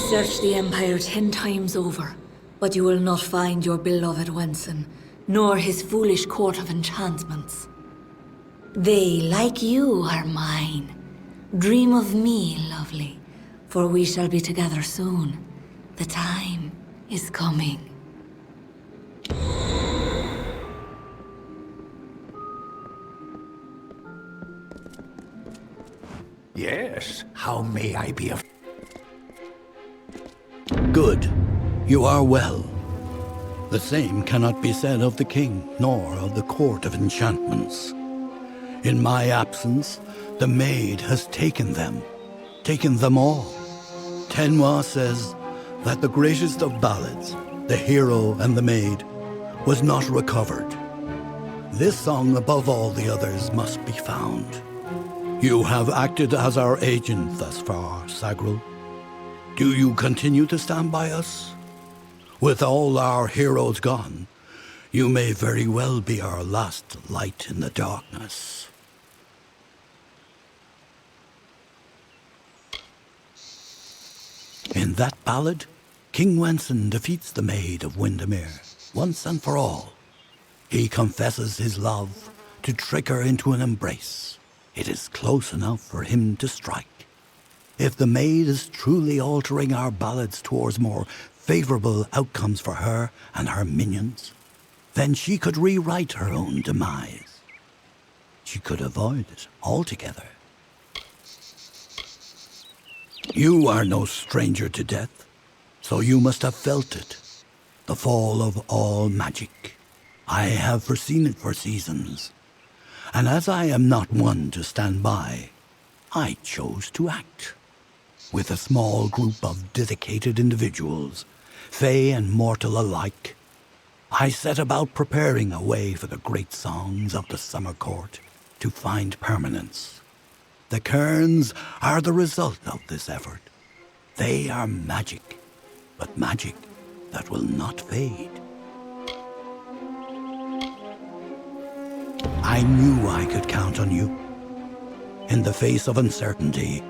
searched the Empire 10 times over, but you will not find your beloved Wenson, nor his foolish court of enchantments. They, like you, are mine. Dream of me, lovely, for we shall be together soon. The time is coming. Yes, how may I be of... Good. You are well. The same cannot be said of the king, nor of the court of enchantments. In my absence, the maid has taken them all. Tenwa says that the greatest of ballads, the hero and the maid, was not recovered. This song above all the others must be found. You have acted as our agent thus far, Sagril. Do you continue to stand by us? With all our heroes gone, you may very well be our last light in the darkness. In that ballad, King Wenson defeats the Maid of Windermere once and for all. He confesses his love to trick her into an embrace. It is close enough for him to strike. If the maid is truly altering our ballads towards more favorable outcomes for her and her minions, then she could rewrite her own demise. She could avoid it altogether. You are no stranger to death, so you must have felt it. The fall of all magic. I have foreseen it for seasons. And as I am not one to stand by, I chose to act. With a small group of dedicated individuals, fey and mortal alike, I set about preparing a way for the great songs of the Summer Court to find permanence. The cairns are the result of this effort. They are magic, but magic that will not fade. I knew I could count on you. In the face of uncertainty,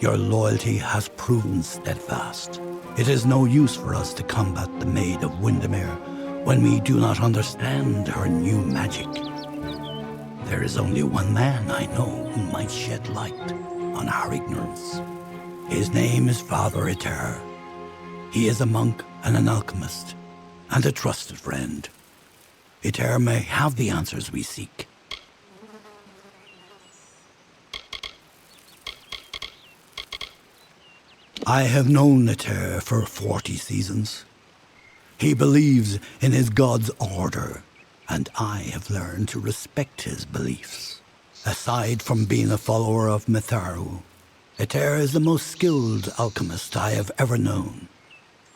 your loyalty has proven steadfast. It is no use for us to combat the Maid of Windermere when we do not understand her new magic. There is only one man I know who might shed light on our ignorance. His name is Father Eter. He is a monk and an alchemist, and a trusted friend. Eter may have the answers we seek. I have known Eter for 40 seasons. He believes in his god's order, and I have learned to respect his beliefs. Aside from being a follower of Mitharu, Eter is the most skilled alchemist I have ever known.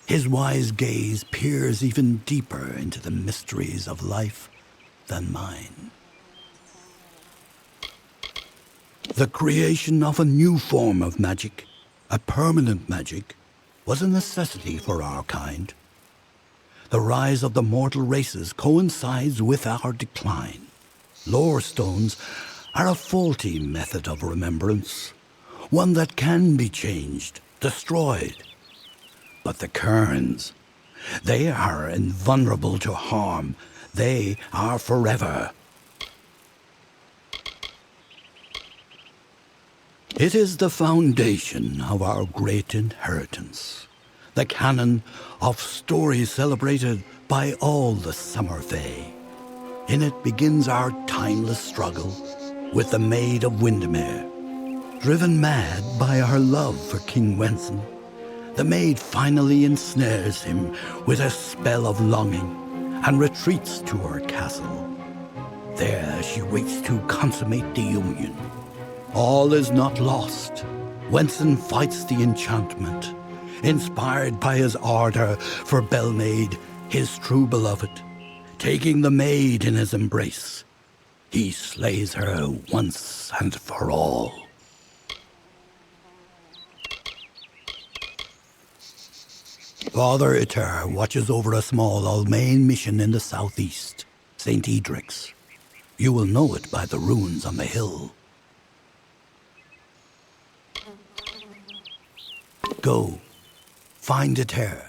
His wise gaze peers even deeper into the mysteries of life than mine. The creation of a new form of magic, a permanent magic, was a necessity for our kind. The rise of the mortal races coincides with our decline. Lore stones are a faulty method of remembrance, one that can be changed, destroyed. But the cairns, they are invulnerable to harm. They are forever. It is the foundation of our great inheritance, the canon of stories celebrated by all the Summer Fae. In it begins our timeless struggle with the Maid of Windermere. Driven mad by our love for King Wenson, the maid finally ensnares him with a spell of longing and retreats to her castle. There she waits to consummate the union. All is not lost. Wenson fights the enchantment, inspired by his ardor for Belmaid, his true beloved. Taking the maid in his embrace, he slays her once and for all. Father Eter watches over a small Almain mission in the southeast, St. Edric's. You will know it by the runes on the hill. Go, find it here.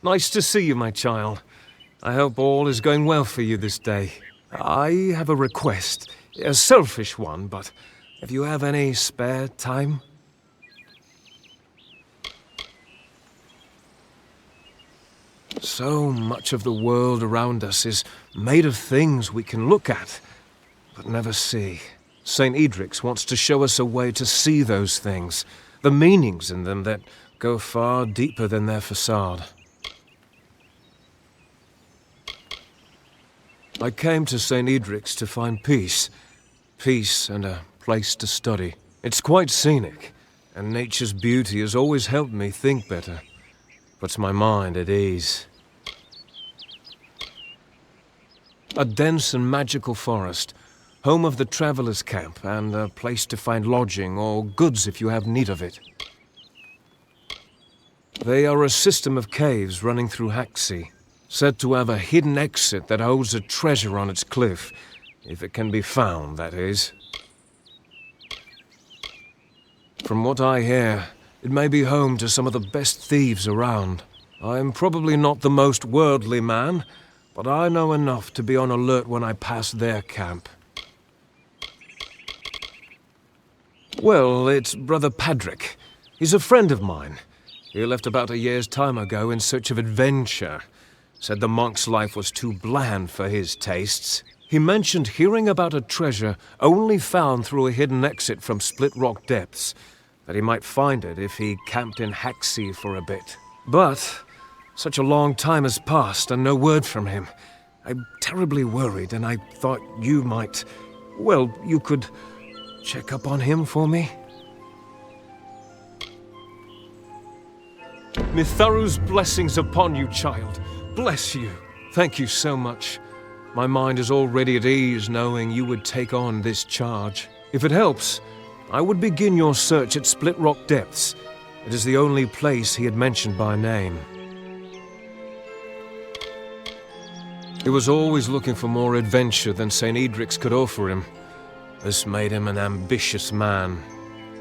Nice to see you, my child. I hope all is going well for you this day. I have a request. A selfish one, but if you have any spare time? So much of the world around us is made of things we can look at, but never see. St. Edric's wants to show us a way to see those things, the meanings in them that go far deeper than their facade. I came to St. Edric's to find peace. Peace and a place to study. It's quite scenic, and nature's beauty has always helped me think better. Puts my mind at ease. A dense and magical forest, home of the traveller's camp, and a place to find lodging or goods if you have need of it. They are a system of caves running through Haxi, said to have a hidden exit that holds a treasure on its cliff, if it can be found, that is. From what I hear, it may be home to some of the best thieves around. I am probably not the most worldly man, but I know enough to be on alert when I pass their camp. Well, it's Brother Padrick. He's a friend of mine. He left about a year's time ago in search of adventure. Said the monk's life was too bland for his tastes. He mentioned hearing about a treasure only found through a hidden exit from Split Rock Depths, that he might find it if he camped in Haxi for a bit. But such a long time has passed and no word from him. I'm terribly worried, and I thought you might... well, you could check up on him for me? Mitharu's blessings upon you, child. Bless you. Thank you so much. My mind is already at ease knowing you would take on this charge. If it helps, I would begin your search at Split Rock Depths. It is the only place he had mentioned by name. He was always looking for more adventure than St. Edric's could offer him. This made him an ambitious man.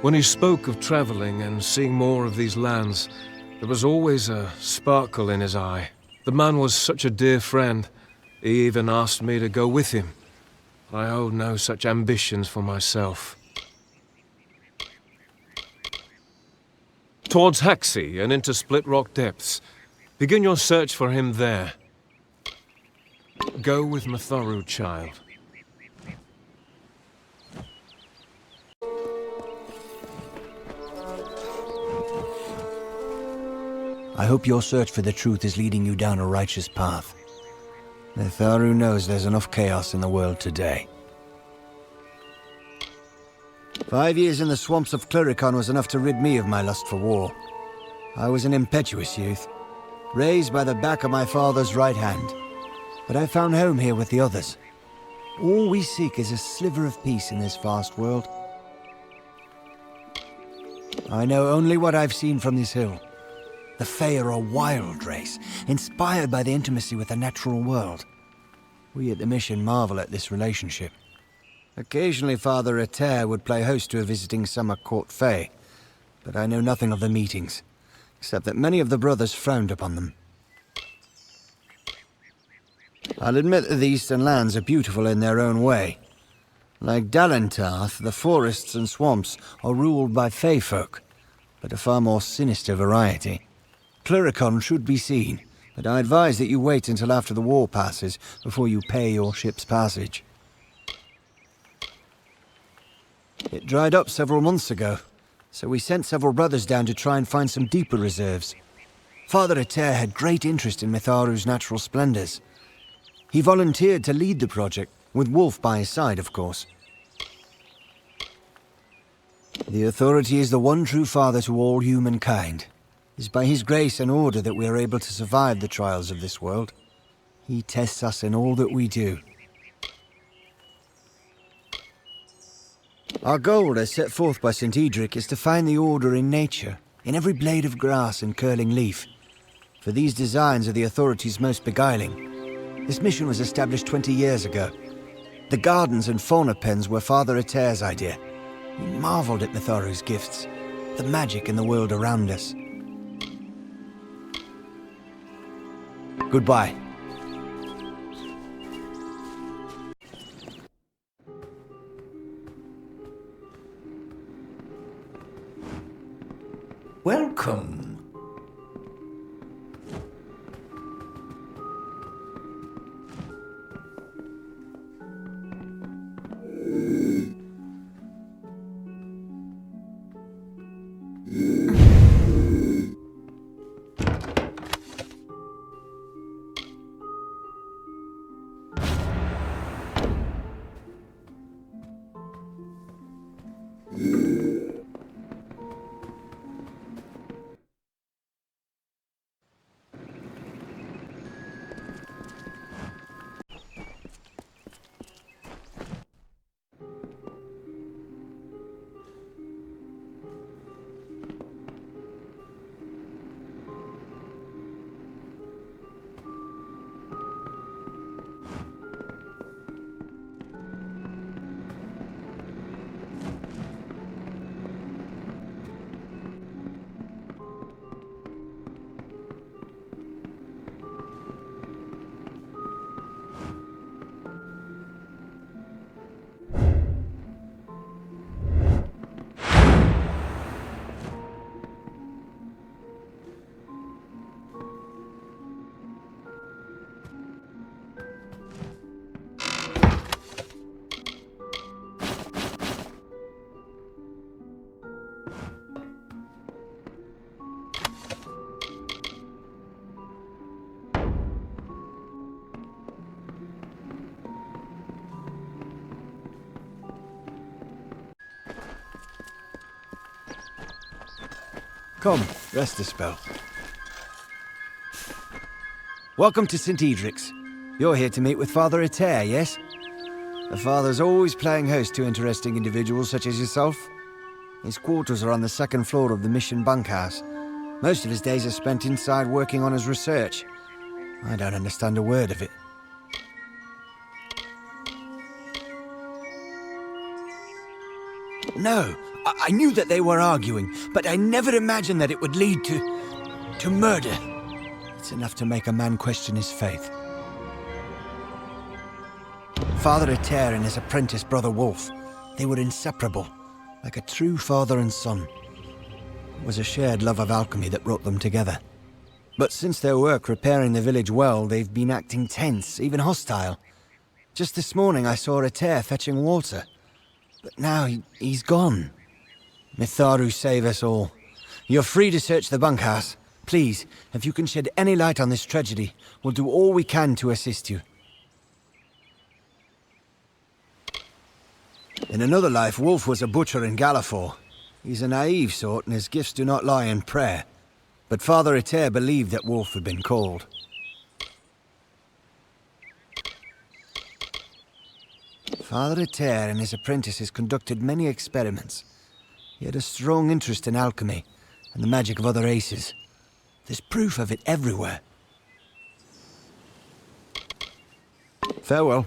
When he spoke of traveling and seeing more of these lands, there was always a sparkle in his eye. The man was such a dear friend. He even asked me to go with him. I hold no such ambitions for myself. Towards Haxi and into Split Rock Depths. Begin your search for him there. Go with Mitharu, child. I hope your search for the truth is leading you down a righteous path. Mitharu knows there's enough chaos in the world today. 5 years in the swamps of Cluricon was enough to rid me of my lust for war. I was an impetuous youth, raised by the back of my father's right hand. But I found home here with the others. All we seek is a sliver of peace in this vast world. I know only what I've seen from this hill. The Fae are a wild race, inspired by the intimacy with the natural world. We at the mission marvel at this relationship. Occasionally Father Eter would play host to a visiting summer court Fae, but I know nothing of the meetings, except that many of the brothers frowned upon them. I'll admit that the Eastern lands are beautiful in their own way. Like Dalentarth, the forests and swamps are ruled by Fae folk, but a far more sinister variety. Cluricon should be seen, but I advise that you wait until after the war passes before you pay your ship's passage. It dried up several months ago, so we sent several brothers down to try and find some deeper reserves. Father Eter had great interest in Mitharu's natural splendors. He volunteered to lead the project, with Wolf by his side, of course. The authority is the one true father to all humankind. It is by his grace and order that we are able to survive the trials of this world. He tests us in all that we do. Our goal, as set forth by St. Edric, is to find the order in nature, in every blade of grass and curling leaf. For these designs are the authority's most beguiling. This mission was established 20 years ago. The gardens and fauna pens were Father Eter's idea. He marveled at Mitharu's gifts, the magic in the world around us. Goodbye. Welcome. Come, rest a spell. Welcome to St. Edric's. You're here to meet with Father Eter, yes? The Father's always playing host to interesting individuals such as yourself. His quarters are on the second floor of the mission bunkhouse. Most of his days are spent inside working on his research. I don't understand a word of it. No, I knew that they were arguing, but I never imagined that it would lead to murder. It's enough to make a man question his faith. Father Eter and his apprentice brother Wolf, they were inseparable, like a true father and son. It was a shared love of alchemy that brought them together. But since their work repairing the village well, they've been acting tense, even hostile. Just this morning I saw Eter fetching water. But now he's gone. Mitharu save us all. You're free to search the bunkhouse. Please, if you can shed any light on this tragedy, we'll do all we can to assist you. In another life, Wolf was a butcher in Gallifore. He's a naive sort, and his gifts do not lie in prayer. But Father Eter believed that Wolf had been called. Father Eter and his apprentices conducted many experiments. He had a strong interest in alchemy and the magic of other races. There's proof of it everywhere. Farewell.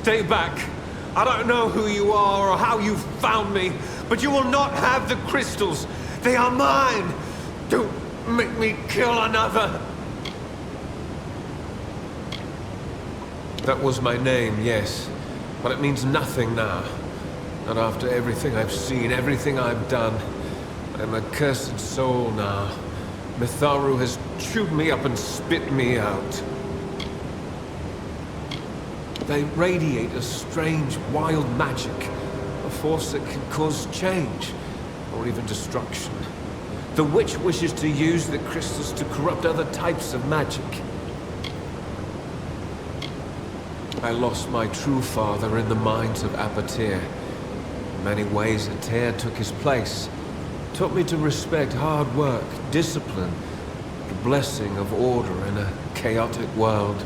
Stay back. I don't know who you are or how you found me, but you will not have the crystals. They are mine. Don't make me kill another. That was my name, yes. But it means nothing now. Not after everything I've seen, everything I've done. I'm a cursed soul now. Mitharu has chewed me up and spit me out. They radiate a strange, wild magic. A force that can cause change, or even destruction. The witch wishes to use the crystals to corrupt other types of magic. I lost my true father in the mines of Apatir. In many ways, Ater took his place. Taught me to respect hard work, discipline, the blessing of order in a chaotic world.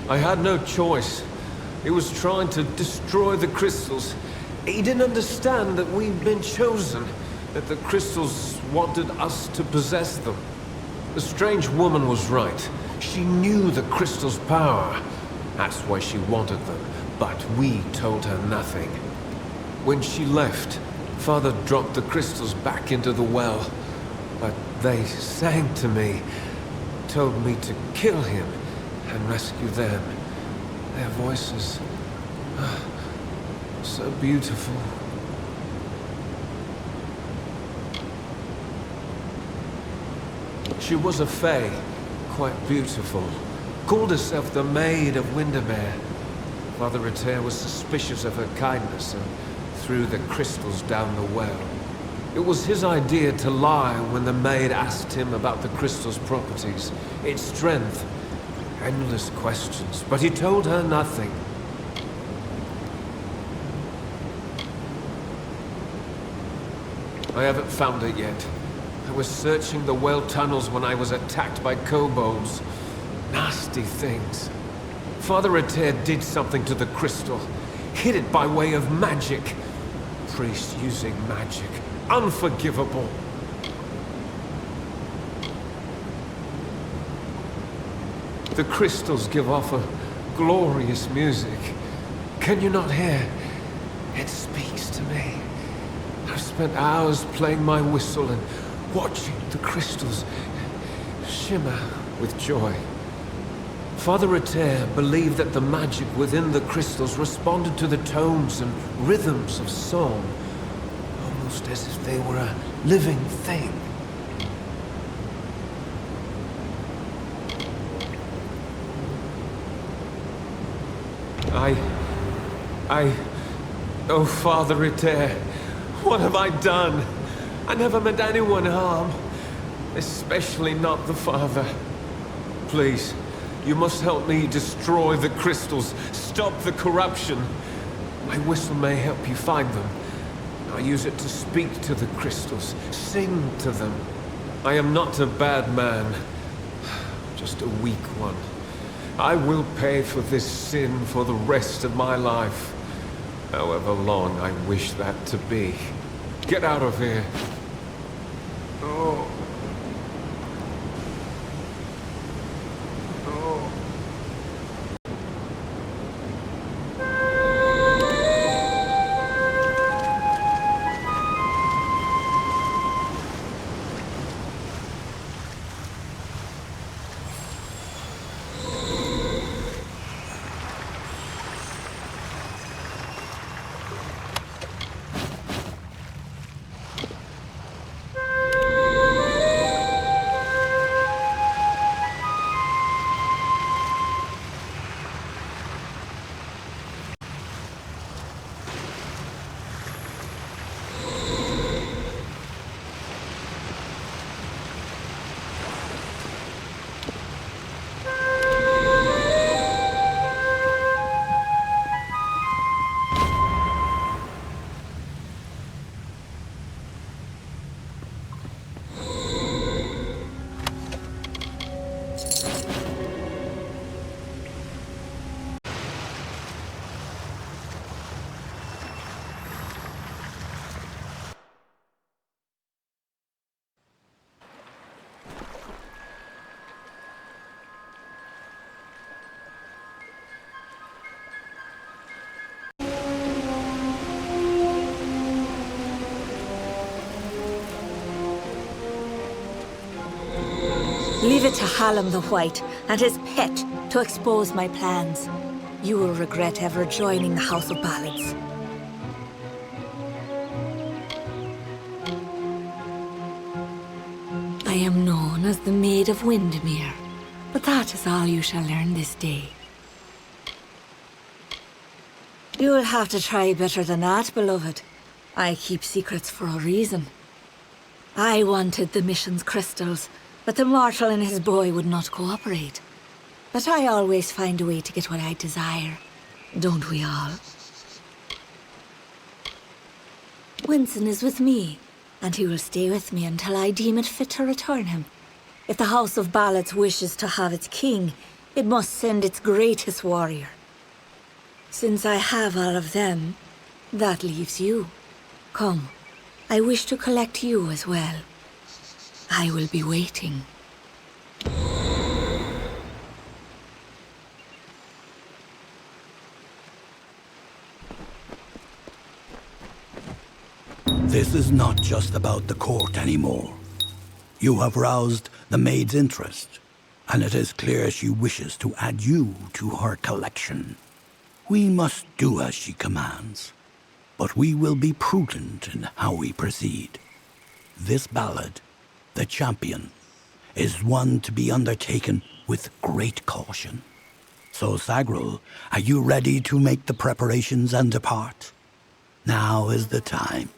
I had no choice. He was trying to destroy the crystals. He didn't understand that we'd been chosen, that the crystals wanted us to possess them. The strange woman was right. She knew the crystal's power. That's why she wanted them, but we told her nothing. When she left, Father dropped the crystals back into the well, but they sang to me, told me to kill him and rescue them. Their voices, so beautiful. She was a fae, quite beautiful. Called herself the Maid of Windermere. Father Ater was suspicious of her kindness and threw the crystals down the well. It was his idea to lie when the maid asked him about the crystal's properties, its strength. Endless questions, but he told her nothing. I haven't found it yet. I was searching the well tunnels when I was attacked by kobolds. Nasty things. Father Ater did something to the crystal. Hid it by way of magic. Priest using magic. Unforgivable. The crystals give off a glorious music. Can you not hear? It speaks to me. I've spent hours playing my whistle and watching the crystals shimmer with joy. Father Ater believed that the magic within the crystals responded to the tones and rhythms of song, almost as if they were a living thing. Oh, Father Ater, what have I done? I never meant anyone harm, especially not the Father. Please, you must help me destroy the crystals, stop the corruption. My whistle may help you find them. I use it to speak to the crystals, sing to them. I am not a bad man, just a weak one. I will pay for this sin for the rest of my life. However long I wish that to be. Get out of here. Oh. Oh. Leave it to Hallam the White and his pet to expose my plans. You will regret ever joining the House of Ballads. I am known as the Maid of Windermere, but that is all you shall learn this day. You will have to try better than that, beloved. I keep secrets for a reason. I wanted the mission's crystals, but the mortal and his boy would not cooperate. But I always find a way to get what I desire. Don't we all? Winston is with me, and he will stay with me until I deem it fit to return him. If the House of Ballads wishes to have its king, it must send its greatest warrior. Since I have all of them, that leaves you. Come, I wish to collect you as well. I will be waiting. This is not just about the court anymore. You have roused the maid's interest, and it is clear she wishes to add you to her collection. We must do as she commands, but we will be prudent in how we proceed. This ballad, The Champion, is one to be undertaken with great caution. So, Sagril, are you ready to make the preparations and depart? Now is the time.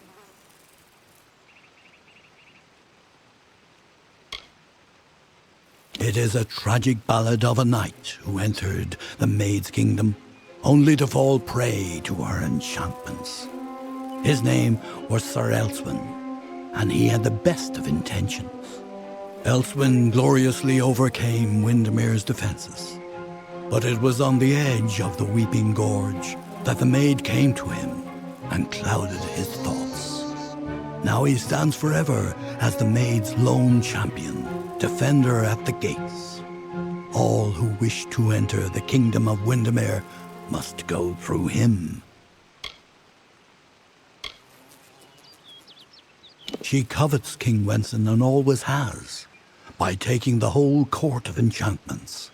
It is a tragic ballad of a knight who entered the maid's kingdom, only to fall prey to her enchantments. His name was Sir Elswin, and he had the best of intentions. Elswin gloriously overcame Windermere's defenses, but it was on the edge of the Weeping Gorge that the maid came to him and clouded his thoughts. Now he stands forever as the maid's lone champion, defender at the gates. All who wish to enter the kingdom of Windermere must go through him. She covets King Wenson and always has, by taking the whole court of enchantments.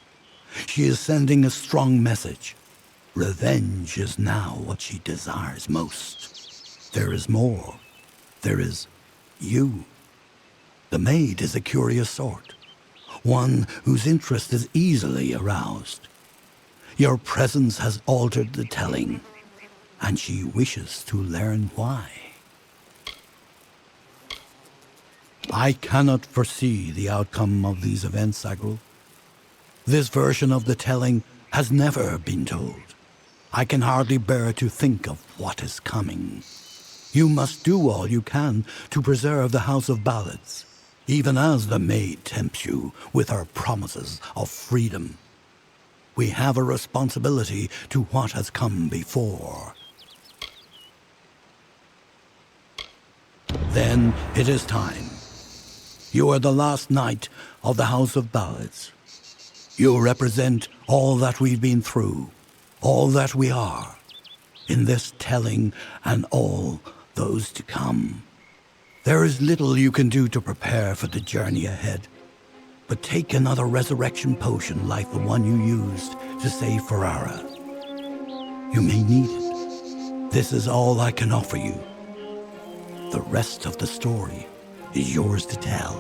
She is sending a strong message. Revenge is now what she desires most. There is more. There is you. The maid is a curious sort, one whose interest is easily aroused. Your presence has altered the telling, and she wishes to learn why. I cannot foresee the outcome of these events, Sagril. This version of the telling has never been told. I can hardly bear to think of what is coming. You must do all you can to preserve the House of Ballads, even as the maid tempts you with her promises of freedom. We have a responsibility to what has come before. Then it is time. You are the last knight of the House of Ballads. You represent all that we've been through, all that we are, in this telling and all those to come. There is little you can do to prepare for the journey ahead, but take another resurrection potion like the one you used to save Ferrara. You may need it. This is all I can offer you. The rest of the story is yours to tell.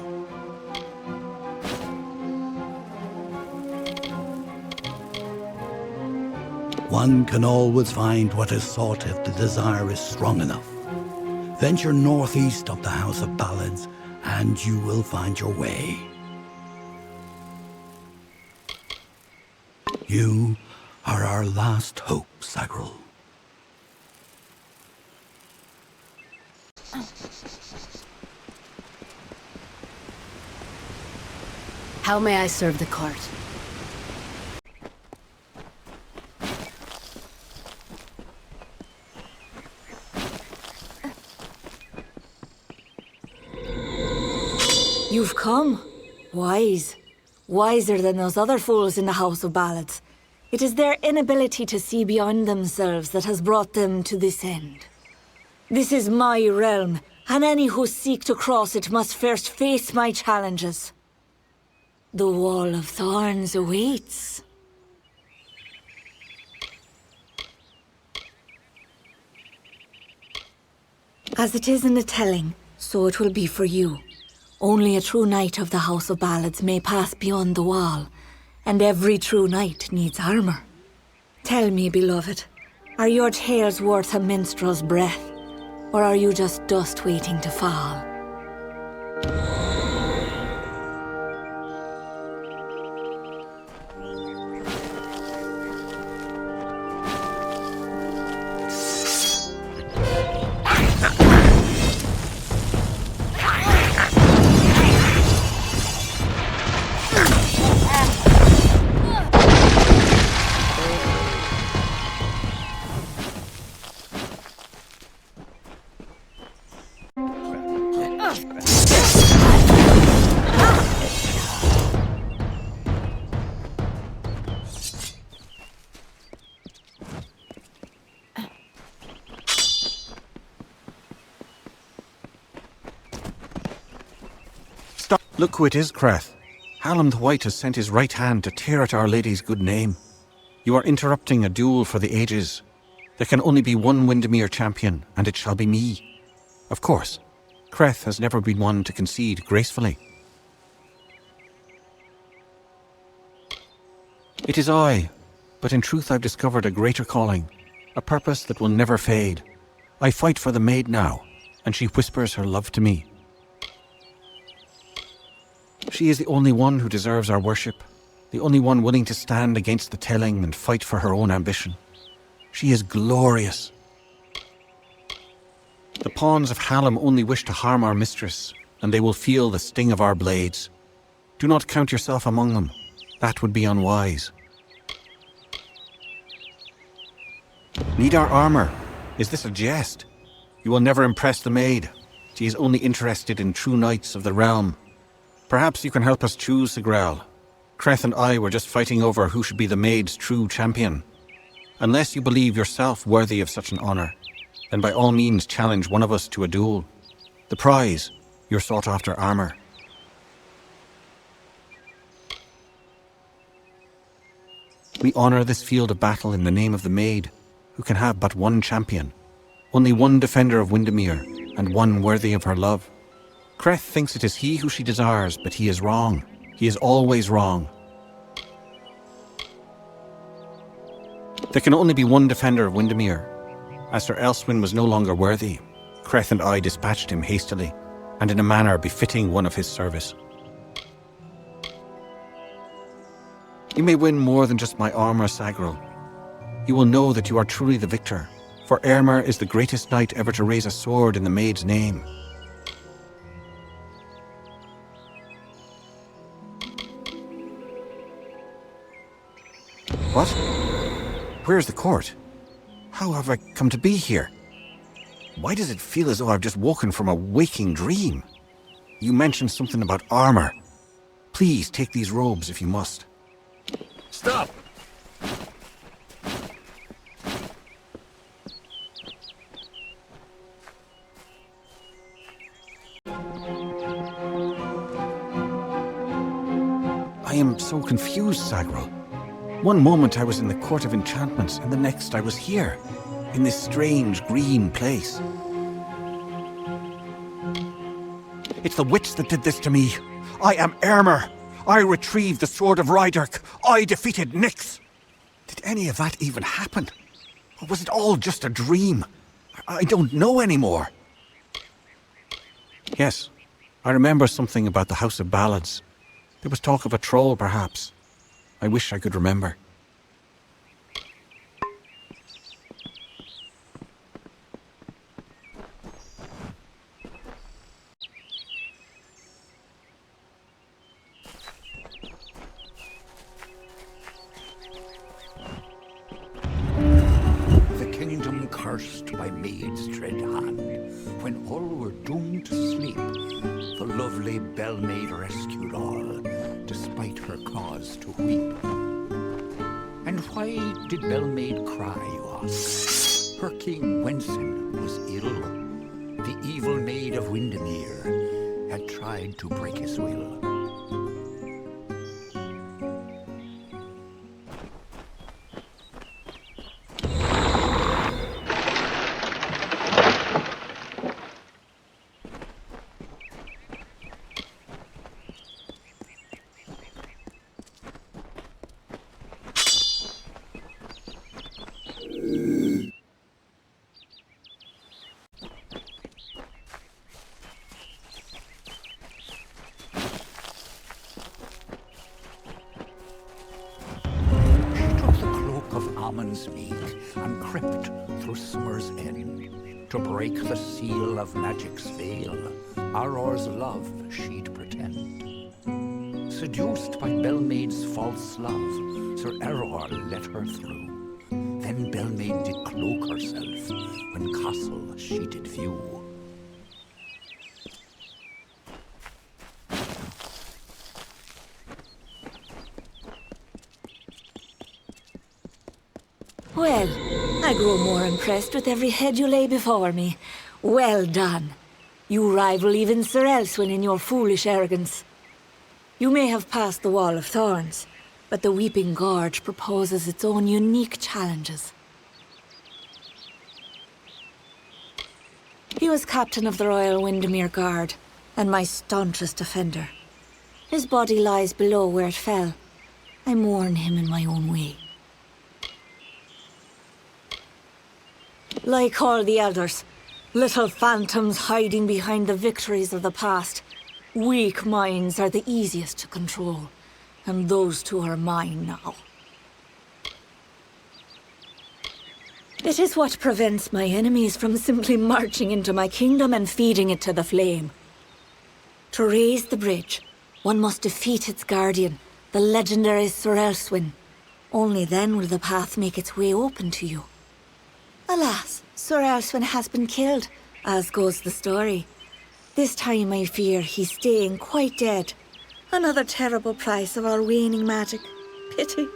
One can always find what is sought if the desire is strong enough. Venture northeast of the House of Ballads, and you will find your way. You are our last hope, Sagril. How may I serve the court? You've come. Wise. Wiser than those other fools in the House of Ballads. It is their inability to see beyond themselves that has brought them to this end. This is my realm, and any who seek to cross it must first face my challenges. The Wall of Thorns awaits. As it is in the telling, so it will be for you. Only a true knight of the House of Ballads may pass beyond the wall, and every true knight needs armor. Tell me, beloved, are your tales worth a minstrel's breath, or are you just dust waiting to fall? Look who it is, Creth. Hallam the White has sent his right hand to tear at Our Lady's good name. You are interrupting a duel for the ages. There can only be one Windermere champion, and it shall be me. Of course, Creth has never been one to concede gracefully. It is I, but in truth I've discovered a greater calling, a purpose that will never fade. I fight for the maid now, and she whispers her love to me. She is the only one who deserves our worship, the only one willing to stand against the telling and fight for her own ambition. She is glorious. The pawns of Hallam only wish to harm our mistress, and they will feel the sting of our blades. Do not count yourself among them. That would be unwise. Need our armor? Is this a jest? You will never impress the maid. She is only interested in true knights of the realm. Perhaps you can help us choose, Sigrel. Creth and I were just fighting over who should be the maid's true champion. Unless you believe yourself worthy of such an honor, then by all means challenge one of us to a duel. The prize, your sought-after armor. We honor this field of battle in the name of the maid, who can have but one champion, only one defender of Windermere, and one worthy of her love. Creth thinks it is he who she desires, but he is wrong. He is always wrong. There can only be one defender of Windermere. As Sir Elswyn was no longer worthy, Creth and I dispatched him hastily, and in a manner befitting one of his service. You may win more than just my armor, Sagril. You will know that you are truly the victor, for Eärmur is the greatest knight ever to raise a sword in the maid's name. What? Where's the court? How have I come to be here? Why does it feel as though I've just woken from a waking dream? You mentioned something about armor. Please take these robes if you must. Stop! I am so confused, Sagril. One moment I was in the Court of Enchantments, and the next I was here, in this strange green place. It's the witch that did this to me. I am Eärmur. I retrieved the Sword of Ryderk. I defeated Nyx. Did any of that even happen? Or was it all just a dream? I don't know anymore. Yes, I remember something about the House of Ballads. There was talk of a troll, perhaps. I wish I could remember. The kingdom cursed by maid's dread hand, when all were doomed to sleep, the lovely Bell-maid rescued all, despite her cause to weep. And why did Bell-maid cry, you ask? Her king Wenson was ill. The evil maid of Windermere had tried to break his will. summons meek and crept through summer's end to break the seal of magic's veil. Auror's love she'd pretend. Seduced by Belmaid's false love, Sir Auror let her through. Then Belmaid did cloak herself when castle she did view. Well, I grow more impressed with every head you lay before me. Well done. You rival even Sir Elswin in your foolish arrogance. You may have passed the Wall of Thorns, but the Weeping Gorge proposes its own unique challenges. He was captain of the Royal Windermere Guard, and my staunchest defender. His body lies below where it fell. I mourn him in my own way. Like all the others, little phantoms hiding behind the victories of the past. Weak minds are the easiest to control, and those two are mine now. It is what prevents my enemies from simply marching into my kingdom and feeding it to the flame. To raise the bridge, one must defeat its guardian, the legendary Sir Elswin. Only then will the path make its way open to you. Alas, Sir Elswin has been killed, as goes the story. This time I fear he's staying quite dead. Another terrible price of our waning magic. Pity.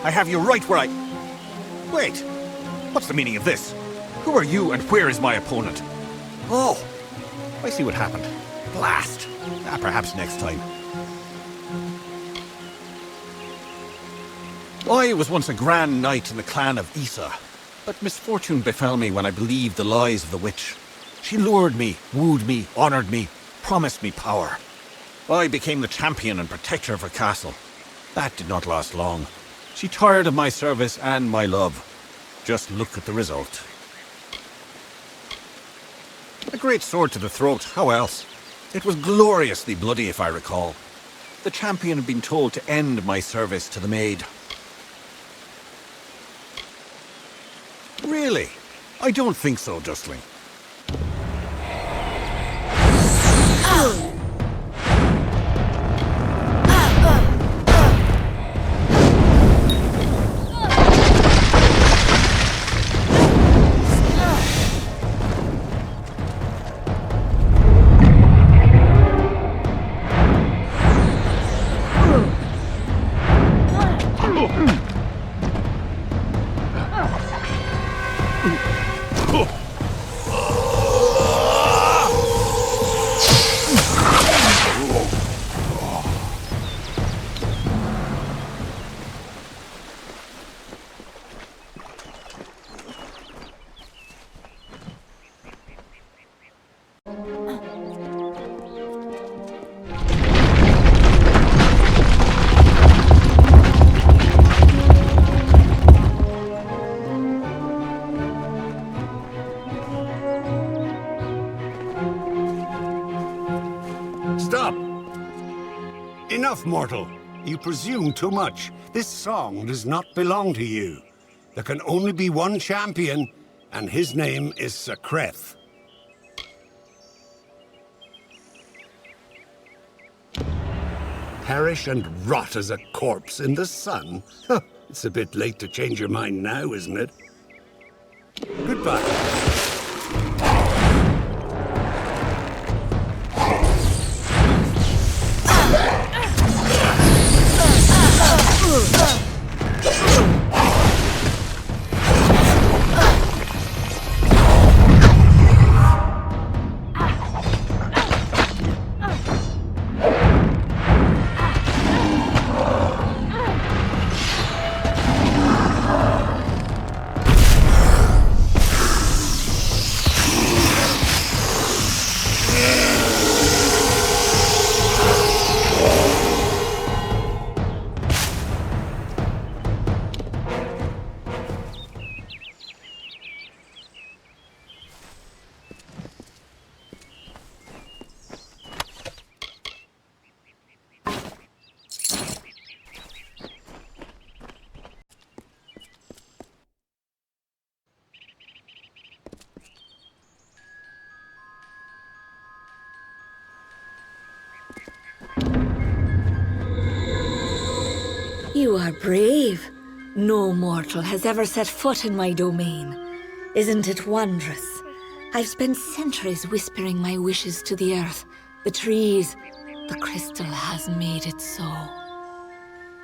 I have you right where I... Wait! What's the meaning of this? Who are you and where is my opponent? Oh! I see what happened. Blast! Perhaps next time. I was once a grand knight in the clan of Isa, but misfortune befell me when I believed the lies of the witch. She lured me, wooed me, honored me, promised me power. I became the champion and protector of her castle. That did not last long. She tired of my service and my love. Just look at the result. A great sword to the throat, how else? It was gloriously bloody, if I recall. The champion had been told to end my service to the maid. Really? I don't think so, Dustling. Stop! Enough, mortal. You presume too much. This song does not belong to you. There can only be one champion, and his name is Sir Creth. Perish and rot as a corpse in the sun? It's a bit late to change your mind now, isn't it? Goodbye. You are brave. No mortal has ever set foot in my domain. Isn't it wondrous? I've spent centuries whispering my wishes to the earth, the trees. The crystal has made it so.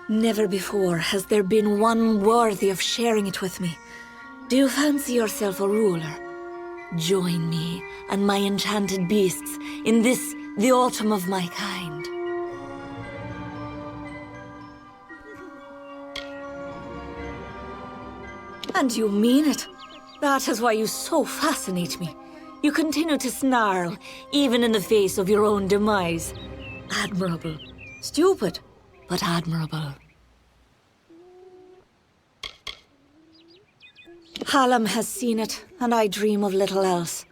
Never before has there been one worthy of sharing it with me. Do you fancy yourself a ruler? Join me and my enchanted beasts in this, the autumn of my kind. And you mean it. That is why you so fascinate me. You continue to snarl, even in the face of your own demise. Admirable. Stupid, but admirable. Hallam has seen it, and I dream of little else.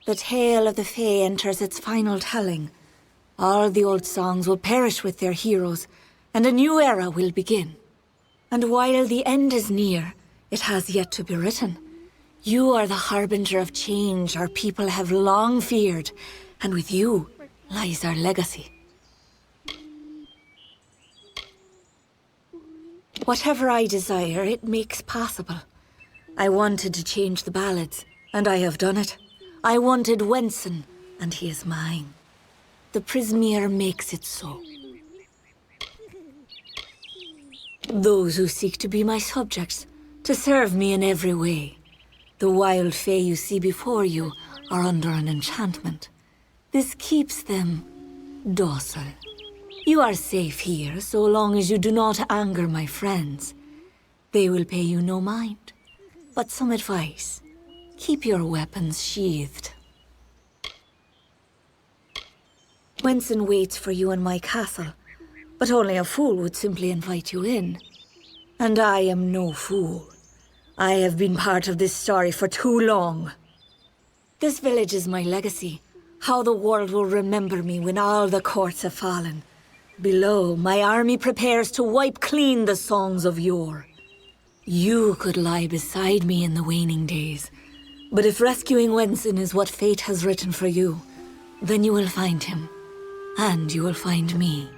The tale of the Fae enters its final telling. All the old songs will perish with their heroes, and a new era will begin. And while the end is near, it has yet to be written. You are the harbinger of change our people have long feared, and with you lies our legacy. Whatever I desire, it makes possible. I wanted to change the ballads, and I have done it. I wanted Wenson, and he is mine. The Prismeer makes it so. Those who seek to be my subjects, to serve me in every way. The wild fae you see before you are under an enchantment. This keeps them docile. You are safe here so long as you do not anger my friends. They will pay you no mind. But some advice. Keep your weapons sheathed. Wenson waits for you in my castle, but only a fool would simply invite you in. And I am no fool. I have been part of this story for too long. This village is my legacy, how the world will remember me when all the courts have fallen. Below, my army prepares to wipe clean the songs of yore. You could lie beside me in the waning days, but if rescuing Wenson is what fate has written for you, then you will find him, and you will find me.